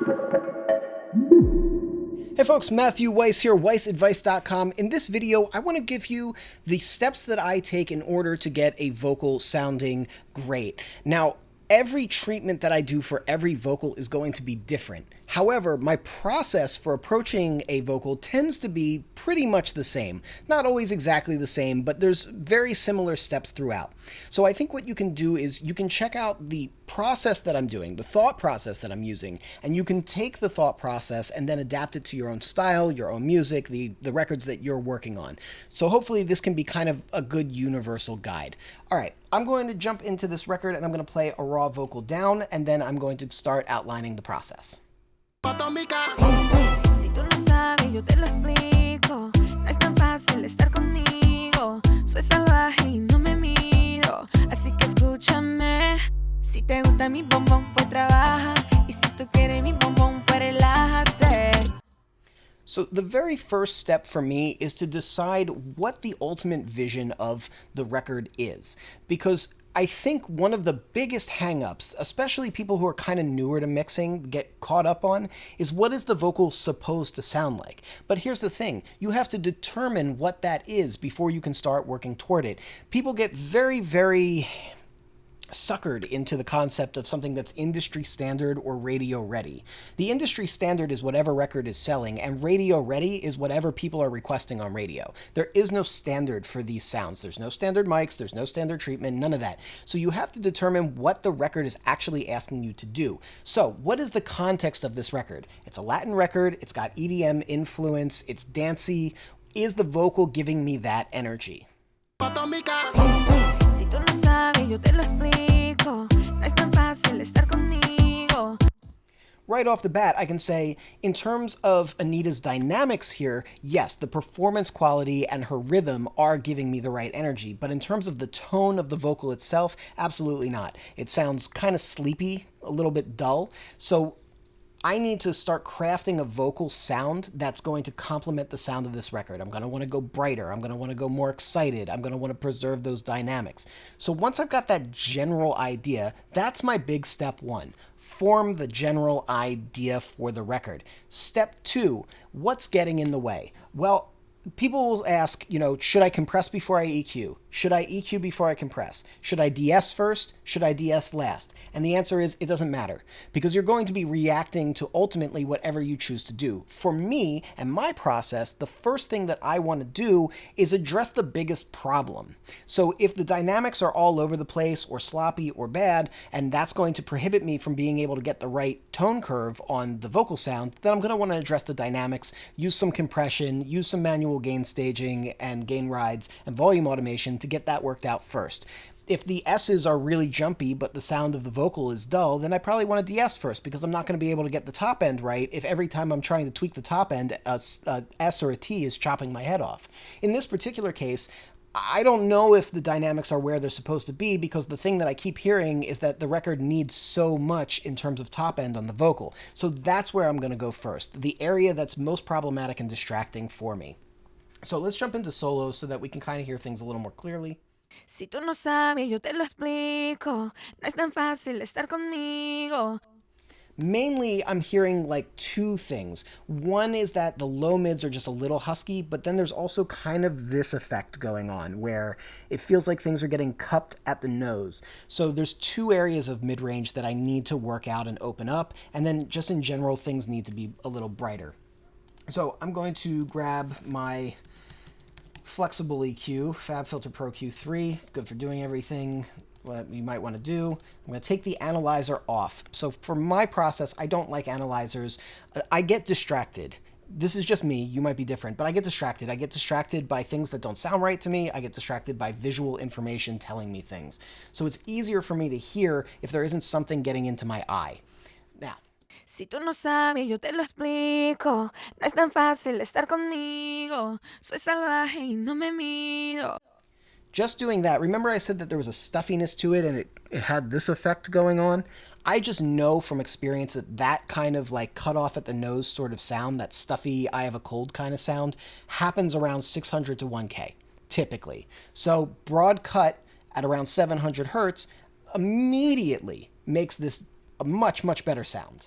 Hey folks, Matthew Weiss here, WeissAdvice.com. In this video, I want to give you the steps that I take in order to get a vocal sounding great. Now, every treatment that I do for every vocal is going to be different. However, my process for approaching a vocal tends to be pretty much the same. Not always exactly the same, but there's very similar steps throughout. So I think what you can do is you can check out the process that I'm doing, the thought process that I'm using, and you can take the thought process and then adapt it to your own style, your own music, the records that you're working on. So hopefully this can be kind of a good universal guide. All right, I'm going to jump into this record and I'm going to play a raw vocal down, and then I'm going to start outlining the process. Si tú no sabes, yo te lo explico. No es tan fácil estar conmigo. Soy salvaje y no me miro. Así que escúchame. Si te gusta mi bombón, pues trabaja. Y si tú quieres mi bombón, pues relájate. So the very first step for me is to decide what the ultimate vision of the record is. Because I think one of the biggest hang-ups, especially people who are kind of newer to mixing, get caught up on, is what is the vocal supposed to sound like? But here's the thing, you have to determine what that is before you can start working toward it. People get very suckered into the concept of something that's industry standard or radio ready. The industry standard is whatever record is selling, and radio ready is whatever people are requesting on radio. There is no standard for these sounds. There's no standard mics, there's no standard treatment, none of that. So you have to determine what the record is actually asking you to do. So what is the context of this record? It's a Latin record, it's got EDM influence, it's dancey. Is the vocal giving me that energy? Si tú no sabes, yo te lo explico. No es tan fácil estar conmigo. Right off the bat, I can say, in terms of Anitta's dynamics here, yes, the performance quality and her rhythm are giving me the right energy. But in terms of the tone of the vocal itself, absolutely not. It sounds kind of sleepy, a little bit dull. So I need to start crafting a vocal sound that's going to complement the sound of this record. I'm going to want to go brighter. I'm going to want to go more excited. I'm going to want to preserve those dynamics. So once I've got that general idea, that's my big step one. Form the general idea for the record. Step two, what's getting in the way? Well, people will ask, should I compress before I EQ? Should I EQ before I compress? Should I DS first? Should I DS last? And the answer is, it doesn't matter, because you're going to be reacting to ultimately whatever you choose to do. For me and my process, the first thing that I want to do is address the biggest problem. So if the dynamics are all over the place or sloppy or bad, and that's going to prohibit me from being able to get the right tone curve on the vocal sound, then I'm going to want to address the dynamics, use some compression, use some manual gain staging and gain rides and volume automation to get that worked out first. If the S's are really jumpy, but the sound of the vocal is dull, then I probably want to DS first, because I'm not going to be able to get the top end right if every time I'm trying to tweak the top end, a S or a T is chopping my head off. In this particular case, I don't know if the dynamics are where they're supposed to be, because the thing that I keep hearing is that the record needs so much in terms of top end on the vocal. So that's where I'm going to go first, the area that's most problematic and distracting for me. So let's jump into solos so that we can kind of hear things a little more clearly. Si tú no sabes, yo te lo explico. No es tan fácil estar conmigo. Mainly, I'm hearing like two things. One is that the low mids are just a little husky, but then there's also kind of this effect going on where it feels like things are getting cupped at the nose. So there's two areas of mid-range that I need to work out and open up, and then just in general, things need to be a little brighter. So I'm going to grab my flexible EQ, FabFilter Pro Q3. It's good for doing everything what you might want to do. I'm going to take the analyzer off. So for my process, I don't like analyzers. I get distracted. This is just me. You might be different, but I get distracted. I get distracted by things that don't sound right to me. I get distracted by visual information telling me things. So it's easier for me to hear if there isn't something getting into my eye. Now, Si tú no sabes, yo te lo explico. No es tan fácil estar conmigo. Soy salvaje y no me miro. just doing that, remember I said that there was a stuffiness to it and it had this effect going on? I just know from experience that that kind of like cut off at the nose sort of sound, that stuffy, I have a cold kind of sound, happens around 600 to 1K, typically. So broad cut at around 700 hertz immediately makes this a much, much better sound.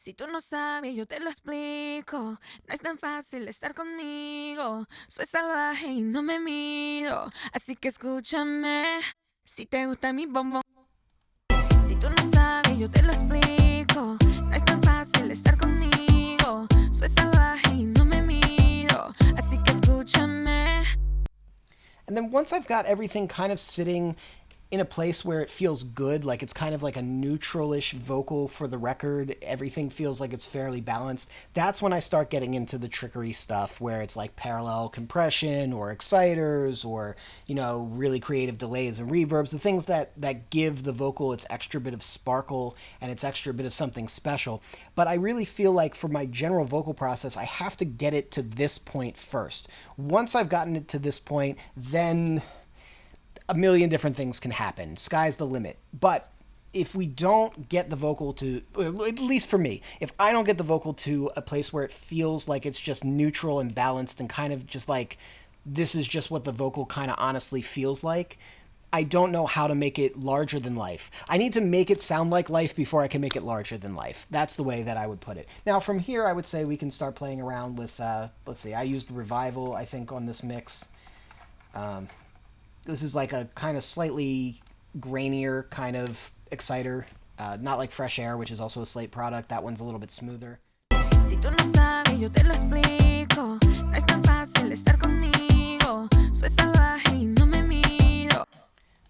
Si tú no sabes, yo te lo explico. No es tan fácil estar conmigo. Soy salvaje y no me miro. Así que escúchame. Si te gusta mi bombón. Si tú no sabes, yo te lo explico. No es tan fácil estar conmigo. Soy salvaje y no me miro. Así que escúchame. And then once I've got everything kind of sitting in a place where it feels good, like it's kind of like a neutral-ish vocal for the record, everything feels like it's fairly balanced, that's when I start getting into the trickery stuff where it's like parallel compression or exciters or, you know, really creative delays and reverbs, the things that give the vocal its extra bit of sparkle and its extra bit of something special. But I really feel like for my general vocal process, I have to get it to this point first. Once I've gotten it to this point, then a million different things can happen. Sky's the limit. But if we don't get the vocal to, at least for me, if I don't get the vocal to a place where it feels like it's just neutral and balanced and kind of just like, this is just what the vocal kind of honestly feels like, I don't know how to make it larger than life. I need to make it sound like life before I can make it larger than life. That's the way that I would put it. Now, from here, I would say we can start playing around with, let's see, I used Revival, I think, on this mix. This is like a kind of slightly grainier kind of exciter, not like Fresh Air, which is also a Slate product. That one's a little bit smoother. Si tú no sabes, yo te lo explico. No es tan fácil estar conmigo. Soy salvaje y no me miro.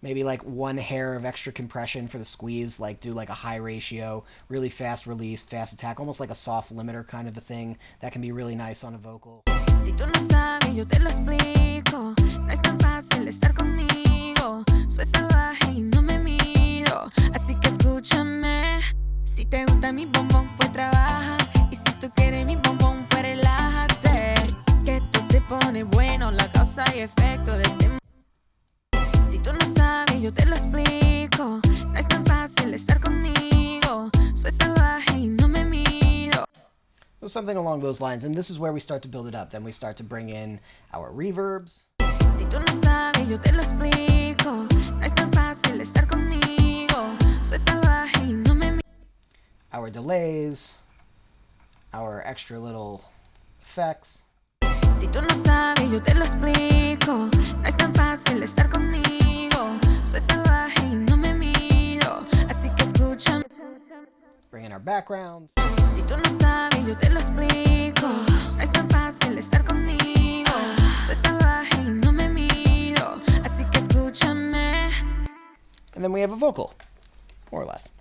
Maybe like one hair of extra compression for the squeeze, like do like a high ratio, really fast release, fast attack, almost like a soft limiter kind of a thing. That can be really nice on a vocal. Si tú no sabes, yo te lo explico. No es tan fácil estar conmigo. Soy salvaje y no me miro. Así que escúchame. Si te gusta mi bombón, pues trabaja. Y si tú quieres mi bombón, pues relájate. Que esto se pone bueno, la causa y efecto de este. Si tú no sabes, yo te lo explico. No es tan fácil estar conmigo. Soy salvaje y no me miro. So something along those lines, and this is where we start to build it up. Then we start to bring in our reverbs. Si tú no sabes, yo te lo explico. No es tan fácil estar conmigo. Soy salvaje y no me miro. Our delays, our extra little effects. Si tú no sabes, yo te lo explico. No es tan fácil estar conmigo. Soy salvaje y no me miro. Así que escúchame. Bring in our backgrounds. Si tú no sabes, yo te lo explico. No es tan fácil estar conmigo. Soy salvaje y no me miro. Así que escúchame. And then we have a vocal, more or less.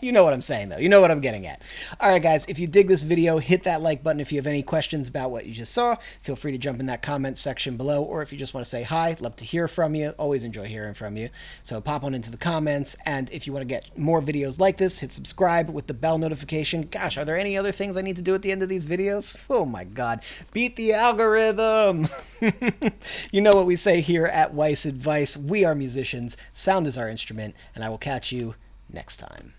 You know what I'm saying, though. You know what I'm getting at. All right, guys, if you dig this video, hit that like button. If you have any questions about what you just saw, feel free to jump in that comment section below. Or if you just want to say hi, love to hear from you. Always enjoy hearing from you. So pop on into the comments. And if you want to get more videos like this, hit subscribe with the bell notification. Gosh, are there any other things I need to do at the end of these videos? Oh, my God. Beat the algorithm. You know what we say here at Weiss Advice. We are musicians. Sound is our instrument. And I will catch you next time.